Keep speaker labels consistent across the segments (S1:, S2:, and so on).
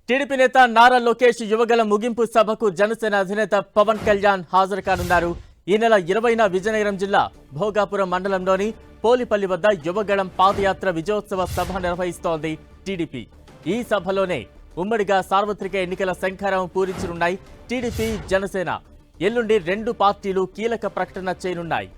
S1: TDP నేత నారా లోకేష్ యువగల ముగింపు సభకు జనసేన అధినేత పవన్ కళ్యాణ్ హాజరు కానున్నారు. ఈ నెల 20న విజయనగరం జిల్లా భోగాపురం మండలంలోని పోలిపల్లి వద్ద యువగళం పాదయాత్ర విజయోత్సవ సభ నిర్వహిస్తోంది టీడీపీ. ఈ సభలోనే ఉమ్మడిగా సార్వత్రిక ఎన్నికల శంఖారావం పూరించనున్నాయి టీడీపీ, జనసేన. ఎల్లుండి రెండు పార్టీలు కీలక ప్రకటన చేయనున్నాయి.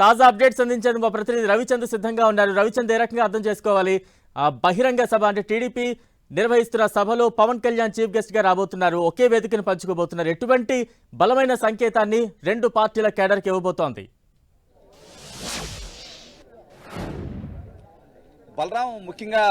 S1: తాజా అప్డేట్స్ అందించేందుకు మా ప్రతినిధి రవిచంద్ర సిద్ధంగా ఉన్నారు. రవిచంద్ర, ఏ రకంగా అర్థం చేసుకోవాలి బహిరంగ సభ అంటే టీడీపీ నిర్వహిస్తున్న సభలో పవన్ కళ్యాణ్ చీఫ్ గెస్ట్ గా రాబోతున్నారు, ఒకే వేదికను పంచుకోబోతున్నారు. ఎటువంటి బలమైన సంకేతాన్ని రెండు పార్టీల కేడర్కి ఇవ్వబోతోంది?
S2: బలరాం, ముఖ్యంగా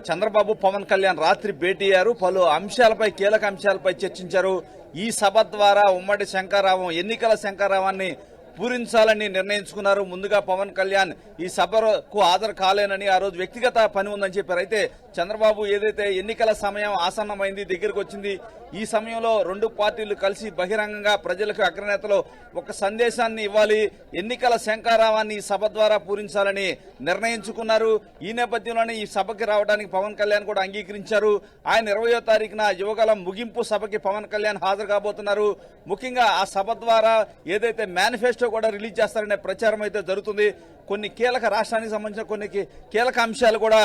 S2: చంద్రబాబు పవన్ కళ్యాణ్ రాత్రి భేటీ అయ్యారు. పలు అంశాలపై, కీలక అంశాలపై చర్చించారు. ఈ సభ ద్వారా ఉమ్మడి శంఖారావం, ఎన్నికల శంఖారావాన్ని పూరించాలని నిర్ణయించుకున్నారు. ముందుగా పవన్ కళ్యాణ్ ఈ సభకు హాజరు కాలేనని, ఆ రోజు వ్యక్తిగత పని ఉందని చెప్పారు. అయితే చంద్రబాబు ఏదైతే ఎన్నికల సమయం ఆసన్నమైంది, దగ్గరకు వచ్చింది, ఈ సమయంలో రెండు పార్టీలు కలిసి బహిరంగంగా ప్రజలకు, అగ్రనేతలు ఒక సందేశాన్ని ఇవ్వాలి, ఎన్నికల శంఖారావాన్ని ఈ సభ ద్వారా పూరించాలని నిర్ణయించుకున్నారు. ఈ నేపథ్యంలోనే ఈ సభకి రావడానికి పవన్ కళ్యాణ్ కూడా అంగీకరించారు. ఆయన 20వ తారీఖున యువగలం ముగింపు సభకి పవన్ కళ్యాణ్ హాజరు కాబోతున్నారు. ముఖ్యంగా ఆ సభ ద్వారా ఏదైతే మేనిఫెస్టో కూడా రిలీజ్ చేస్తారనే ప్రచారం అయితే జరుగుతుంది. కొన్ని కీలక, రాష్ట్రానికి సంబంధించిన కొన్ని కీలక అంశాలు కూడా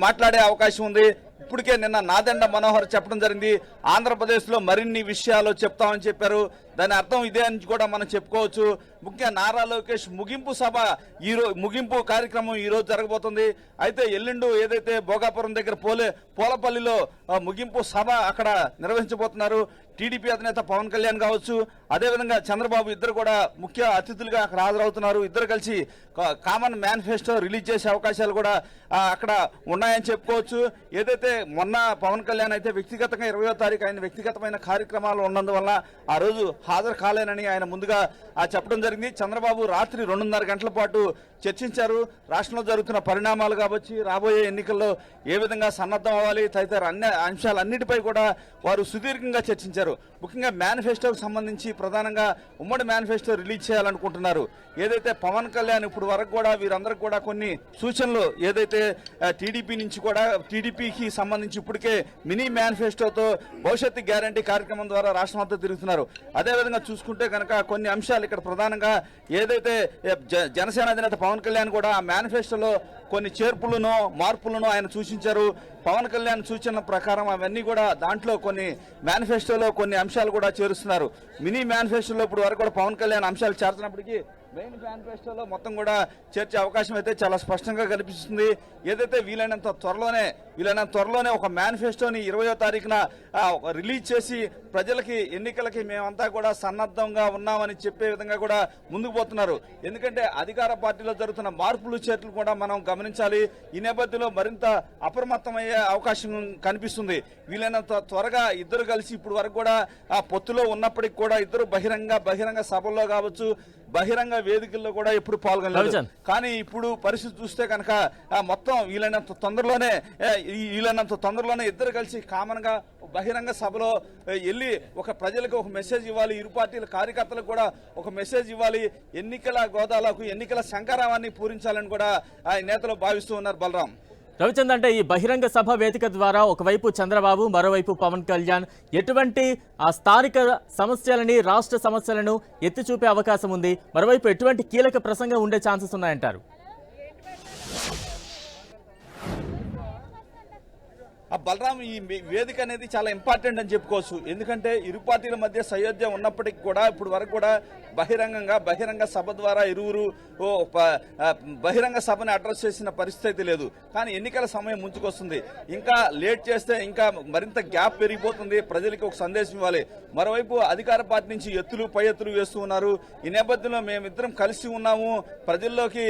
S2: మాట్లాడే అవకాశం ఉంది. ఇప్పటికే నిన్న నాదెండ్ల మనోహర్ చెప్పడం జరిగింది, ఆంధ్రప్రదేశ్ లో మరిన్ని విషయాలు చెప్తామని చెప్పారు. దాని అర్థం ఇదే అని కూడా మనం చెప్పుకోవచ్చు. ముఖ్యంగా నారా లోకేష్ ముగింపు సభ, ముగింపు కార్యక్రమం ఈ రోజు జరగబోతుంది. అయితే ఎల్లుండు ఏదైతే భోగాపురం దగ్గర పోలపల్లిలో ముగింపు సభ అక్కడ నిర్వహించబోతున్నారు. టీడీపీ అధినేత పవన్ కళ్యాణ్ కావచ్చు, అదేవిధంగా చంద్రబాబు ఇద్దరు కూడా ముఖ్య అతిథులుగా అక్కడ హాజరవుతున్నారు. ఇద్దరు కలిసి కామన్ మేనిఫెస్టో రిలీజ్ చేసే అవకాశాలు కూడా అక్కడ ఉన్నాయని చెప్పుకోవచ్చు. ఏదైతే మొన్న పవన్ కళ్యాణ్ అయితే వ్యక్తిగతంగా 20వ తారీఖు ఆయన వ్యక్తిగతమైన కార్యక్రమాలు ఉన్నందువల్ల ఆ రోజు హాజరు కాలేనని ఆయన ముందుగా చెప్పడం జరిగింది. చంద్రబాబు రాత్రి 2:30 గంటల పాటు చర్చించారు. రాష్ట్రంలో జరుగుతున్న పరిణామాలు కావచ్చు, రాబోయే ఎన్నికల్లో ఏ విధంగా సన్నద్ధం అవ్వాలి తదితర అన్ని అంశాలన్నిటిపై కూడా వారు సుదీర్ఘంగా చర్చించారు. ముఖ్యంగా మేనిఫెస్టోకు సంబంధించి ప్రధానంగా ఉమ్మడి మేనిఫెస్టో రిలీజ్ చేయాలనుకుంటున్నారు. ఏదైతే పవన్ కళ్యాణ్ ఇప్పుడు వరకు కూడా వీరందరికీ కూడా కొన్ని సూచనలు, ఏదైతే టీడీపీ నుంచి కూడా, టీడీపీకి సంబంధించి ఇప్పటికే మినీ మేనిఫెస్టోతో భవిష్యత్తు గ్యారంటీ కార్యక్రమం ద్వారా రాష్ట్రం అంతా తిరుగుతున్నారు. అదేవిధంగా చూసుకుంటే కనుక కొన్ని అంశాలు ఇక్కడ ప్రధానంగా ఏదైతే జనసేన అధినేత పవన్ కళ్యాణ్ కూడా ఆ మేనిఫెస్టోలో కొన్ని చేర్పులను, మార్పులను ఆయన సూచించారు. పవన్ కళ్యాణ్ సూచనల ప్రకారం అవన్నీ కూడా దాంట్లో కొన్ని మేనిఫెస్టోలో కొన్ని అంశాలు కూడా చేరుస్తున్నారు. మినీ మేనిఫెస్టోలో ఇప్పుడు వరకు కూడా పవన్ కళ్యాణ్ అంశాలు చేర్చినప్పటికీ మెయిన్ మేనిఫెస్టోలో మొత్తం కూడా చేర్చే అవకాశం అయితే చాలా స్పష్టంగా కనిపిస్తుంది. ఏదైతే వీలైనంత త్వరలోనే ఒక మేనిఫెస్టోని 20వ తారీఖున రిలీజ్ చేసి ప్రజలకి, ఎన్నికలకి మేమంతా కూడా సన్నద్ధంగా ఉన్నామని చెప్పే విధంగా కూడా ముందుకు పోతున్నారు. ఎందుకంటే అధికార పార్టీలో జరుగుతున్న మార్పులు, చేర్పులు కూడా మనం గమనించాలి. ఈ నేపథ్యంలో మరింత అప్రమత్తమయ్యే అవకాశం కనిపిస్తుంది. వీలైనంత త్వరగా ఇద్దరు కలిసి, ఇప్పుడు వరకు కూడా ఆ పొత్తులో ఉన్నప్పటికీ కూడా ఇద్దరు బహిరంగ సభల్లో కావచ్చు, బహిరంగ వేదికల్లో కూడా ఎప్పుడు పాల్గొనలేదు. కానీ ఇప్పుడు పరిస్థితి చూస్తే కనుక మొత్తం వీలైనంత తొందరలోనే ఇద్దరు కలిసి కామన్ గా బహిరంగ సభలో వెళ్ళి ఒక ప్రజలకు ఒక మెసేజ్ ఇవ్వాలి, ఇరు పార్టీల కార్యకర్తలకు కూడా ఒక మెసేజ్ ఇవ్వాలి, ఎన్నికల గోదాలకు, ఎన్నికల శంఖారావాన్ని పూరించాలని కూడా ఆ నేతలు భావిస్తూ ఉన్నారు. బలరాం,
S1: రవిచంద్ర, అంటే ఈ బహిరంగ సభ వేదిక ద్వారా ఒకవైపు చంద్రబాబు, మరోవైపు పవన్ కళ్యాణ్ ఎటువంటి ఆ స్థానిక సమస్యలని, రాష్ట్ర సమస్యలను ఎత్తి చూపే అవకాశం ఉంది? మరోవైపు ఎటువంటి కీలక ప్రసంగం ఉండే ఛాన్సెస్ ఉన్నాయంటారు?
S2: బలరాం, ఈ వేదిక అనేది చాలా ఇంపార్టెంట్ అని చెప్పుకోవచ్చు. ఎందుకంటే ఇరు పార్టీల మధ్య సయోధ్య ఉన్నప్పటికీ కూడా ఇప్పుడు వరకు కూడా బహిరంగ సభ ద్వారా ఇరువురు బహిరంగ సభని అడ్రస్ చేసిన పరిస్థితి లేదు. కానీ ఎన్నికల సమయం ముంచుకొస్తుంది. ఇంకా లేట్ చేస్తే ఇంకా మరింత గ్యాప్ పెరిగిపోతుంది. ప్రజలకి ఒక సందేశం ఇవ్వాలి. మరోవైపు అధికార పార్టీ నుంచి పై ఎత్తులు వేస్తూ ఉన్నారు. ఈ నేపథ్యంలో మేమిద్దరం కలిసి ఉన్నాము, ప్రజల్లోకి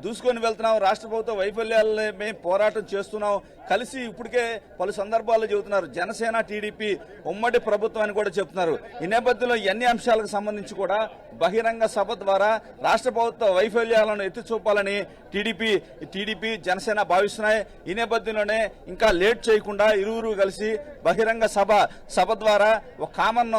S2: దూసుకొని వెళ్తున్నాం, రాష్ట్ర ప్రభుత్వ వైఫల్యాలని మేము పోరాటం చేస్తున్నాం, కలిసి ఇప్పటికే పలు సందర్భాల్లో చెబుతున్నారు. జనసేన టీడీపీ ఉమ్మడి ప్రభుత్వం అని కూడా చెప్తున్నారు. ఈ నేపథ్యంలో అన్ని అంశాలకు సంబంధించి కూడా బహిరంగ సభ ద్వారా రాష్ట్ర ప్రభుత్వ వైఫల్యాలను ఎత్తి చూపాలని టీడీపీ జనసేన భావిస్తున్నాయి. ఈ నేపథ్యంలోనే ఇంకా లేట్ చేయకుండా ఇరువురు కలిసి బహిరంగ సభ ద్వారా ఒక కామన్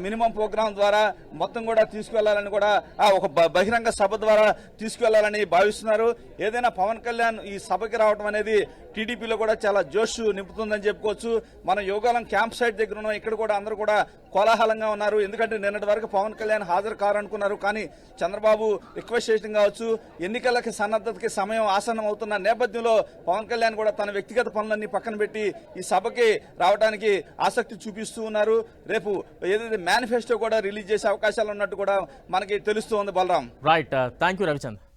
S2: మినిమం ప్రోగ్రాం ద్వారా మొత్తం కూడా తీసుకువెళ్లాలని కూడా ఒక బహిరంగ సభ ద్వారా తీసుకువెళ్లాలని భావిస్తున్నారు. ఏదైనా పవన్ కళ్యాణ్ ఈ సభకి రావడం అనేది టీడీపీలో కూడా చాలా జోష్ నింపుతుందని చెప్పుకోవచ్చు. మనం యోగాలం క్యాంప్ సైట్ దగ్గర ఉన్నాం. ఇక్కడ కూడా అందరూ కూడా కోలాహలంగా ఉన్నారు. ఎందుకంటే నిన్నటి వరకు పవన్ కళ్యాణ్ హాజరు కారనుకున్నారు. కానీ చంద్రబాబు రిక్వెస్ట్ చేయడం కావచ్చు, ఎన్నికలకి సన్నద్ధతకి సమయం ఆసన్నం అవుతున్న నేపథ్యంలో పవన్ కళ్యాణ్ కూడా తన వ్యక్తిగత పనులన్నీ పక్కన పెట్టి ఈ సభకి రావడానికి ఆసక్తి చూపిస్తూ ఉన్నారు. రేపు ఏదైతే మేనిఫెస్టో కూడా రిలీజ్ చేసే అవకాశాలు ఉన్నట్టు కూడా మనకి తెలుస్తూ ఉంది. Balaram.
S1: Right, thank you Ravichandra.